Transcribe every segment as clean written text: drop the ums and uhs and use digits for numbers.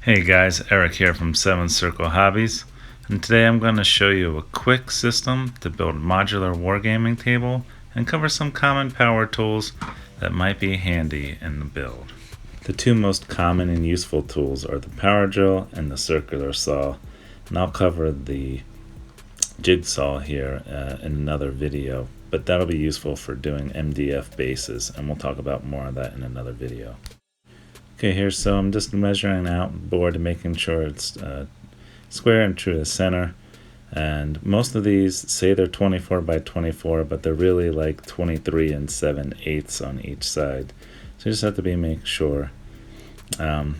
Hey guys, Eric here from 7 Circle Hobbies, and today I'm going to show you a quick system to build a modular wargaming table and cover some common power tools that might be handy in the build. The two most common and useful tools are the power drill and the circular saw, and I'll cover the jigsaw here in another video, but that'll be useful for doing MDF bases, and we'll talk about more of that in another video. Okay, here, so I'm just measuring out the board and making sure it's square and true to center. And most of these say they're 24 by 24, but they're really like 23 and 7/8 on each side. So you just have to make sure. Once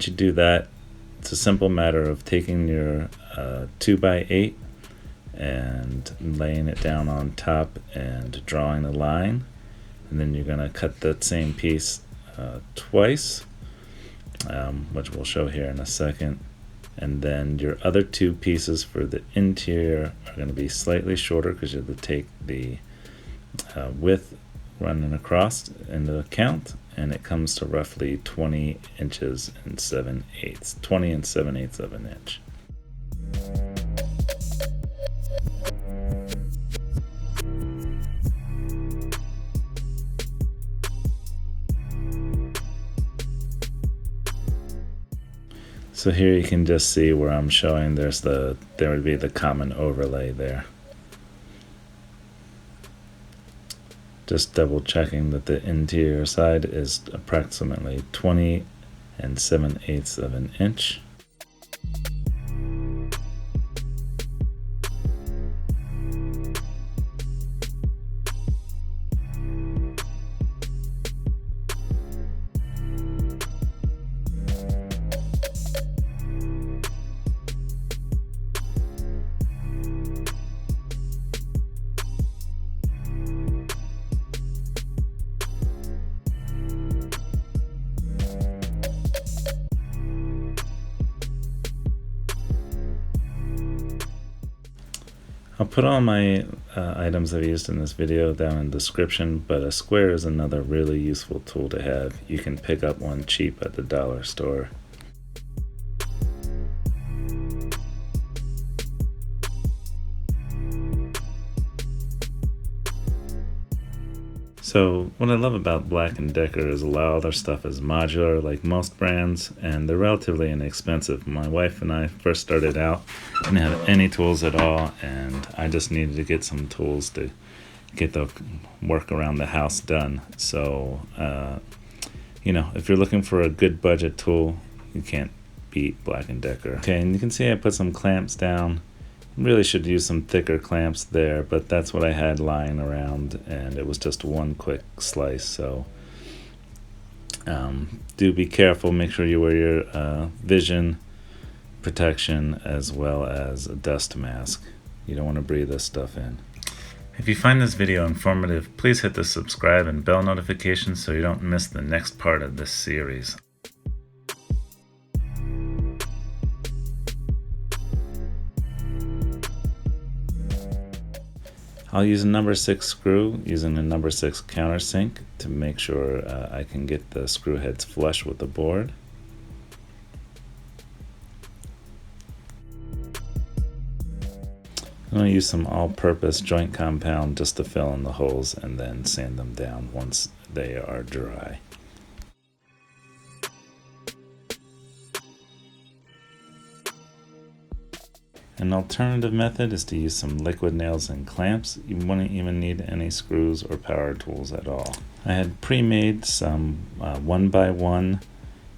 you do that, it's a simple matter of taking your 2 by 8 and laying it down on top and drawing a line. And then you're going to cut that same piece twice, which we'll show here in a second, and then your other two pieces for the interior are going to be slightly shorter because you have to take the width running across into account, and it comes to roughly 20 inches and 7/8, 20 and 7/8 of an inch. So here you can just see where I'm showing there would be the common overlay there. Just double checking that the interior side is approximately 20 and 7/8 of an inch. I'll put all my items I've used in this video down in the description, but a square is another really useful tool to have. You can pick up one cheap at the dollar store. So what I love about Black & Decker is a lot of their stuff is modular like most brands, and they're relatively inexpensive. My wife and I first started out, didn't have any tools at all, and I just needed to get some tools to get the work around the house done. So if you're looking for a good budget tool, you can't beat Black & Decker. Okay, and you can see I put some clamps down. Really should use some thicker clamps there, but that's what I had lying around, and it was just one quick slice. So do be careful. Make sure you wear your vision protection as well as a dust mask. You don't want to breathe this stuff in. If you find this video informative, please hit the subscribe and bell notification so you don't miss the next part of this series. I'll use a number 6 screw using a number 6 countersink to make sure I can get the screw heads flush with the board. I'm going to use some all-purpose joint compound just to fill in the holes and then sand them down once they are dry. An alternative method is to use some liquid nails and clamps. You wouldn't even need any screws or power tools at all. I had pre-made some 1x1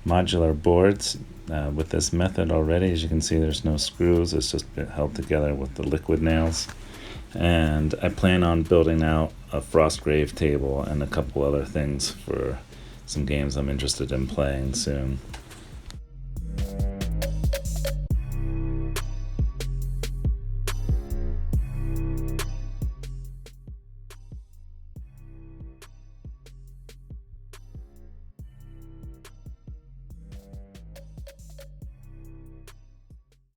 modular boards with this method already. As you can see, there's no screws. It's just held together with the liquid nails. And I plan on building out a Frostgrave table and a couple other things for some games I'm interested in playing soon.